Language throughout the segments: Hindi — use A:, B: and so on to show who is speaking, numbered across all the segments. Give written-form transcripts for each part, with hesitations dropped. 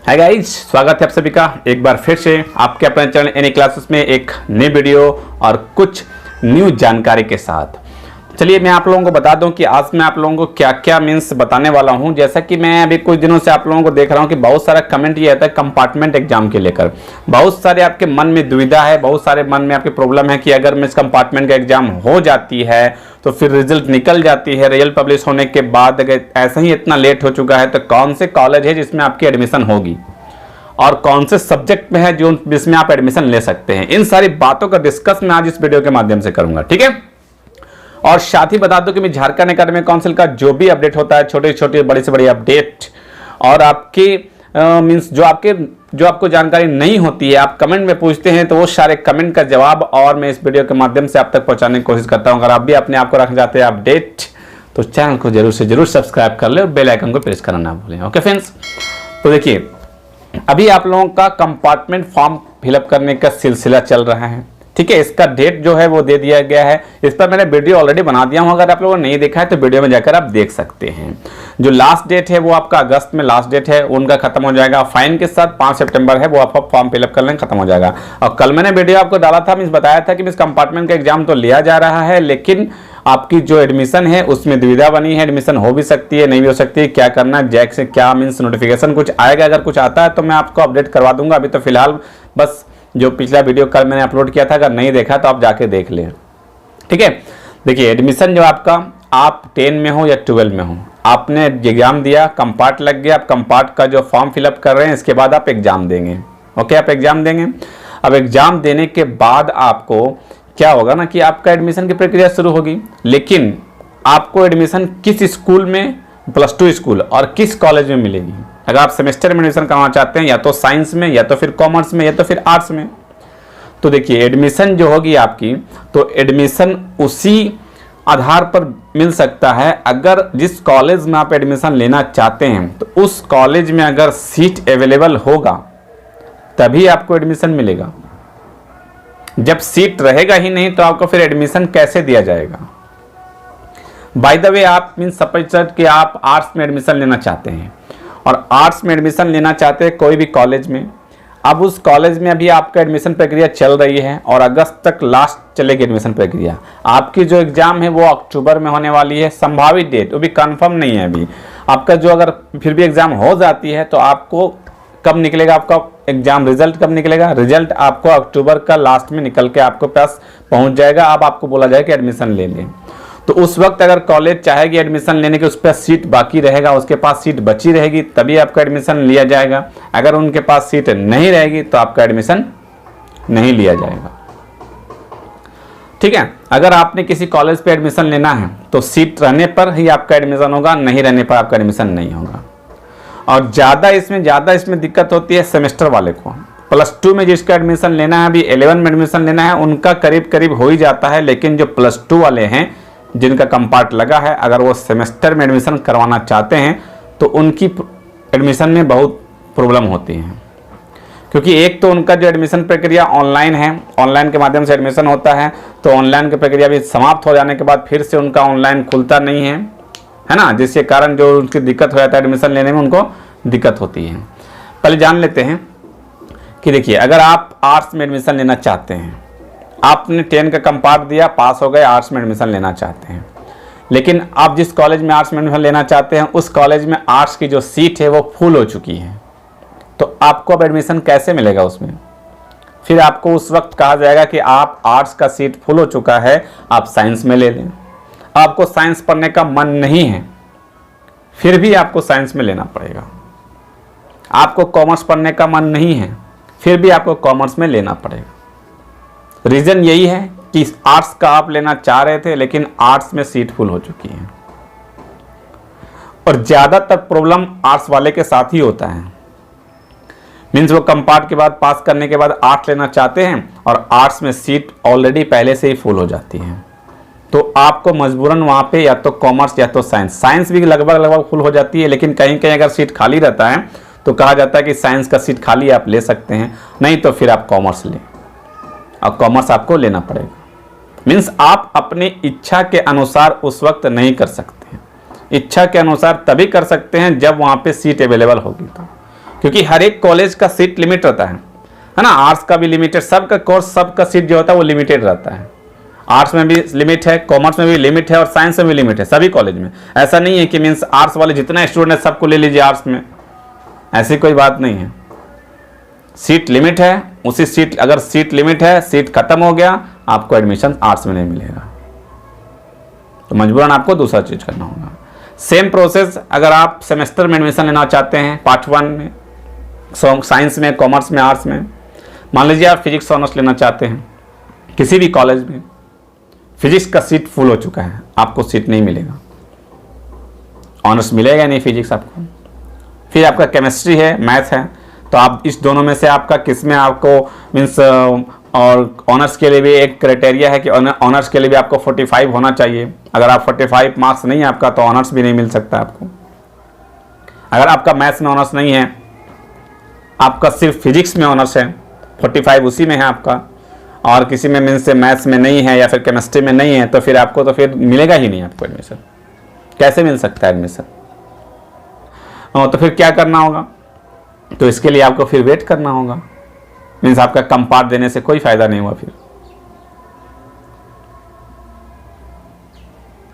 A: हाय गाइस, स्वागत है आप सभी का एक बार फिर से आपके अपने चैनल एनी क्लासेस में एक नई वीडियो और कुछ न्यू जानकारी के साथ। चलिए मैं आप लोगों को बता दूं कि आज मैं आप लोगों को क्या क्या मीन्स बताने वाला हूं। जैसा कि मैं अभी कुछ दिनों से आप लोगों को देख रहा हूं कि बहुत सारा कमेंट ये आता है कंपार्टमेंट एग्जाम के लेकर। बहुत सारे आपके मन में दुविधा है, बहुत सारे मन में आपकी प्रॉब्लम है कि अगर मिस कंपार्टमेंट का एग्जाम हो जाती है तो फिर रिजल्ट निकल जाती है, रिजल्ट पब्लिश होने के बाद अगर ऐसा ही इतना लेट हो चुका है तो कौन से कॉलेज है जिसमें आपकी एडमिशन होगी और कौन से सब्जेक्ट में है जो जिसमें आप एडमिशन ले सकते हैं। इन सारी बातों का डिस्कस मैं आज इस वीडियो के माध्यम से करूंगा, ठीक है। और साथ ही बता दूं कि मैं झारखंड एकेडमिक काउंसिल का जो भी अपडेट होता है, छोटे छोटे बड़ी से बड़ी अपडेट और आपके मींस जो आपको जानकारी नहीं होती है, आप कमेंट में पूछते हैं तो वो सारे कमेंट का जवाब और मैं इस वीडियो के माध्यम से आप तक पहुंचाने की कोशिश करता हूं। अगर आप भी अपने आप को रखना चाहते हैं अपडेट तो चैनल को जरूर से जरूर सब्सक्राइब कर ले और बेल आइकन को प्रेस करना ना भूलें। ओके फ्रेंड्स, तो देखिए अभी आप लोगों का कंपार्टमेंट फॉर्म फिलअप करने का सिलसिला चल रहा है, ठीक है। इसका डेट जो है वो दे दिया गया है। इस पर मैंने वीडियो ऑलरेडी बना दिया हूं, अगर आप लोगों ने नहीं देखा है तो वीडियो में जाकर आप देख सकते हैं। जो लास्ट डेट है वो आपका अगस्त में लास्ट डेट है, उनका खत्म हो जाएगा। फाइन के साथ 5 सितंबर है, वो आपका फॉर्म फिलअप कर लेंगे, खत्म हो जाएगा। और कल मैंने वीडियो आपको डाला था, मीन्स बताया था कि मीन्स कंपार्टमेंट का एग्जाम तो लिया जा रहा है लेकिन आपकी जो एडमिशन है उसमें दुविधा बनी है। एडमिशन हो भी सकती है, नहीं भी हो सकती है, क्या करना है, जैक से क्या मीन्स नोटिफिकेशन कुछ आएगा, अगर कुछ आता है तो मैं आपको अपडेट करवा दूंगा। अभी तो फिलहाल बस जो पिछला वीडियो कल मैंने अपलोड किया था, अगर नहीं देखा तो आप जाके देख लें, ठीक है। देखिए एडमिशन जो आपका, आप 10 में हो या 12 में हो, आपने एग्जाम दिया, कंपार्ट लग गया, आप कंपार्ट का जो फॉर्म फिलअप कर रहे हैं इसके बाद आप एग्जाम देंगे। ओके, आप एग्जाम देंगे। अब एग्जाम देने के बाद आपको क्या होगा ना कि आपका एडमिशन की प्रक्रिया शुरू होगी, लेकिन आपको एडमिशन किस स्कूल में, +2 स्कूल और किस कॉलेज में मिलेगी। अगर आप सेमेस्टर में एडमिशन करवाना चाहते हैं या तो साइंस में या तो फिर कॉमर्स में या तो फिर आर्ट्स में, तो देखिए एडमिशन जो होगी आपकी, तो एडमिशन उसी आधार पर मिल सकता है। अगर जिस कॉलेज में आप एडमिशन लेना चाहते हैं तो उस कॉलेज में अगर सीट अवेलेबल होगा तभी आपको एडमिशन मिलेगा। जब सीट रहेगा ही नहीं तो आपको फिर एडमिशन कैसे दिया जाएगा। बाय द वे आप मीन सपोज कि आप आर्ट्स में एडमिशन लेना चाहते हैं और आर्ट्स में एडमिशन लेना चाहते हैं कोई भी कॉलेज में। अब उस कॉलेज में अभी आपका एडमिशन प्रक्रिया चल रही है और अगस्त तक लास्ट चलेगी एडमिशन प्रक्रिया। आपकी जो एग्जाम है वो अक्टूबर में होने वाली है, संभावित डेट वो भी कंफर्म नहीं है अभी आपका। जो अगर फिर भी एग्जाम हो जाती है तो आपको कब निकलेगा आपका एग्जाम, रिजल्ट कब निकलेगा, रिजल्ट आपको अक्टूबर का लास्ट में निकल के आपको पास पहुंच जाएगा। अब आपको बोला जाएगा कि एडमिशन ले लें, तो उस वक्त अगर कॉलेज चाहेगी एडमिशन लेने के, उस पर सीट बाकी रहेगा, उसके पास सीट बची रहेगी तभी आपका एडमिशन लिया जाएगा। अगर उनके पास सीट नहीं रहेगी तो आपका एडमिशन नहीं लिया जाएगा, ठीक है। अगर आपने किसी कॉलेज पे एडमिशन लेना है तो सीट रहने पर ही आपका एडमिशन होगा, नहीं रहने पर आपका एडमिशन नहीं होगा। और ज़्यादा इसमें दिक्कत होती है सेमेस्टर वाले को। +2 में जिसका एडमिशन लेना है, अभी 11 में एडमिशन लेना है, उनका करीब करीब हो ही जाता है। लेकिन जो +2 वाले हैं जिनका कंपार्ट लगा है, अगर वो सेमेस्टर में एडमिशन करवाना चाहते हैं तो उनकी एडमिशन में बहुत प्रॉब्लम होती है, क्योंकि एक तो उनका जो एडमिशन प्रक्रिया ऑनलाइन है, ऑनलाइन के माध्यम से एडमिशन होता है, तो ऑनलाइन की प्रक्रिया भी समाप्त हो जाने के बाद फिर से उनका ऑनलाइन खुलता नहीं है ना, जिसके कारण जो उनकी दिक्कत हो जाता है एडमिशन लेने में, उनको दिक्कत होती है। पहले जान लेते हैं कि देखिए अगर आप आर्ट्स में एडमिशन लेना चाहते हैं, आपने 10 का कंपार्ट दिया, पास हो गए, आर्ट्स में एडमिशन लेना चाहते हैं, लेकिन आप जिस कॉलेज में आर्ट्स में एडमिशन लेना चाहते हैं उस कॉलेज में आर्ट्स की जो सीट है वो फुल हो चुकी है, तो आपको अब एडमिशन कैसे मिलेगा उसमें। फिर आपको उस वक्त कहा जाएगा कि आप आर्ट्स का सीट फुल हो चुका है, आप साइंस में ले लें। आपको साइंस पढ़ने का मन नहीं है फिर भी आपको साइंस में लेना पड़ेगा। आपको कॉमर्स पढ़ने का मन नहीं है फिर भी आपको कॉमर्स में लेना पड़ेगा। रीज़न यही है कि आर्ट्स का आप लेना चाह रहे थे लेकिन आर्ट्स में सीट फुल हो चुकी है। और ज़्यादातर प्रॉब्लम आर्ट्स वाले के साथ ही होता है। मीन्स वो कंपार्ट के बाद पास करने के बाद आर्ट्स लेना चाहते हैं और आर्ट्स में सीट ऑलरेडी पहले से ही फुल हो जाती है, तो आपको मजबूरन वहाँ पे या तो कॉमर्स या तो साइंस भी लगभग फुल हो जाती है। लेकिन कहीं कहीं अगर सीट खाली रहता है तो कहा जाता है कि साइंस का सीट खाली आप ले सकते हैं, नहीं तो फिर आप कॉमर्स लें, और कॉमर्स आपको लेना पड़ेगा। मीन्स आप अपनी इच्छा के अनुसार उस वक्त नहीं कर सकते। इच्छा के अनुसार तभी कर सकते हैं जब वहाँ पे सीट अवेलेबल होगी तो, क्योंकि हर एक कॉलेज का सीट लिमिट रहता है ना। आर्ट्स का भी लिमिटेड, सबका कोर्स सबका सीट जो होता है वो लिमिटेड रहता है। आर्ट्स में भी लिमिट है, कॉमर्स में भी लिमिट है और साइंस में भी लिमिट है, सभी कॉलेज में। ऐसा नहीं है कि मीन्स आर्ट्स वाले जितना स्टूडेंट है सबको ले लीजिए आर्ट्स में, ऐसी कोई बात नहीं है। सीट लिमिट है, उसी सीट, अगर सीट लिमिट है, सीट खत्म हो गया, आपको एडमिशन आर्ट्स में नहीं मिलेगा, तो मजबूरन आपको दूसरा चीज करना होगा। सेम प्रोसेस अगर आप सेमेस्टर में एडमिशन लेना चाहते हैं, पार्ट 1 में, साइंस में, कॉमर्स में, आर्ट्स में, मान लीजिए आप फिजिक्स ऑनर्स लेना चाहते हैं किसी भी कॉलेज में, फिजिक्स का सीट फुल हो चुका है, आपको सीट नहीं मिलेगा, ऑनर्स मिलेगा नहीं फिजिक्स आपको। फिर आपका केमिस्ट्री है, मैथ है, तो आप इस दोनों में से आपका किस में आपको मीन्स, और ऑनर्स के लिए भी एक क्राइटेरिया है कि ऑनर्स के लिए भी आपको 45 होना चाहिए। अगर आप 45 मार्क्स नहीं है आपका तो ऑनर्स भी नहीं मिल सकता आपको। अगर आपका मैथ्स में ऑनर्स नहीं है, आपका सिर्फ फिजिक्स में ऑनर्स है, 45 उसी में है आपका, और किसी में मीन्स से मैथ्स में नहीं है या फिर केमिस्ट्री में नहीं है, तो फिर आपको तो फिर मिलेगा ही नहीं आपको एडमिशन। कैसे मिल सकता है एडमिशन? तो फिर क्या करना होगा? तो इसके लिए आपको फिर वेट करना होगा, मीन्स आपका कम पार्ट देने से कोई फायदा नहीं हुआ फिर,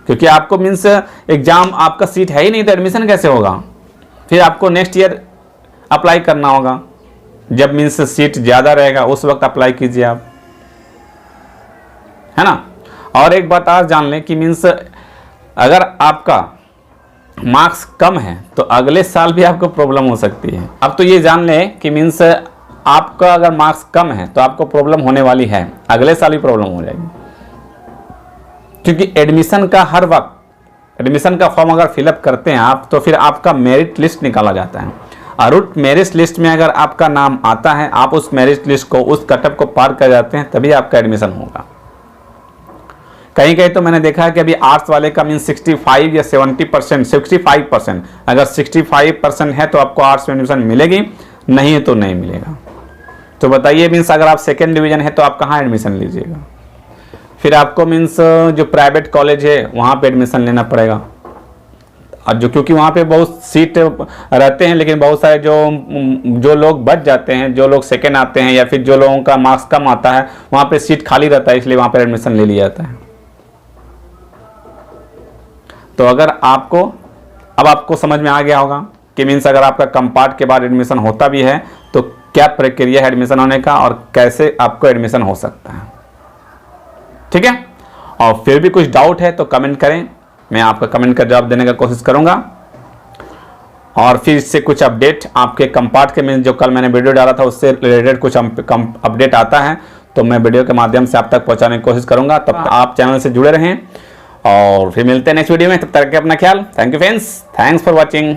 A: क्योंकि आपको मीन्स एग्जाम आपका सीट है ही नहीं तो एडमिशन कैसे होगा? फिर आपको नेक्स्ट ईयर अप्लाई करना होगा, जब मीन्स सीट ज़्यादा रहेगा उस वक्त अप्लाई कीजिए आप, है ना। और एक बात आज जान लें कि मीन्स अगर आपका मार्क्स कम है तो अगले साल भी आपको प्रॉब्लम हो सकती है। अब तो ये जान लें कि मीन्स आपका अगर मार्क्स कम है तो आपको प्रॉब्लम होने वाली है, अगले साल भी प्रॉब्लम हो जाएगी, क्योंकि एडमिशन का हर वक्त एडमिशन का फॉर्म अगर फिलअप करते हैं आप तो फिर आपका मेरिट लिस्ट निकाला जाता है, और उस मेरिट लिस्ट में अगर आपका नाम आता है, आप उस मेरिट लिस्ट को, उस कटअप को पार कर जाते हैं, तभी आपका एडमिशन होगा। कहीं कहीं तो मैंने देखा है कि अभी आर्ट्स वाले का मीन 65 या 70%, 65%, अगर 65% है तो आपको आर्ट्स में एडमिशन मिलेगी, नहीं है तो नहीं मिलेगा। तो बताइए मीन्स अगर आप सेकेंड डिवीजन है तो आप कहाँ एडमिशन लीजिएगा? फिर आपको मीन्स जो प्राइवेट कॉलेज है वहाँ पे एडमिशन लेना पड़ेगा, और जो क्योंकि वहाँ पे बहुत सीट रहते हैं, लेकिन बहुत सारे जो लोग बच जाते हैं, जो लोग सेकेंड आते हैं या फिर जो लोगों का मार्क्स कम आता है, वहाँ पे सीट खाली रहता है, इसलिए वहाँ पर एडमिशन ले लिया जाता है। तो अगर अब आपको समझ में आ गया होगा कि मीन्स अगर आपका कम पार्ट के बाद एडमिशन होता भी है तो क्या प्रक्रिया है एडमिशन होने का और कैसे आपको एडमिशन हो सकता है, ठीक है। और फिर भी कुछ डाउट है तो कमेंट करें, मैं आपका कमेंट का जवाब देने का कोशिश करूंगा। और फिर इससे कुछ अपडेट आपके कम पार्ट के मीन्स जो कल मैंने वीडियो डाला था उससे रिलेटेड कुछ अपडेट आता है तो मैं वीडियो के माध्यम से आप तक पहुंचाने की कोशिश करूंगा। तब आप चैनल से जुड़े रहें और फिर मिलते हैं नेक्स्ट वीडियो में, तब तक के अपना ख्याल। Thank you friends, thanks for watching.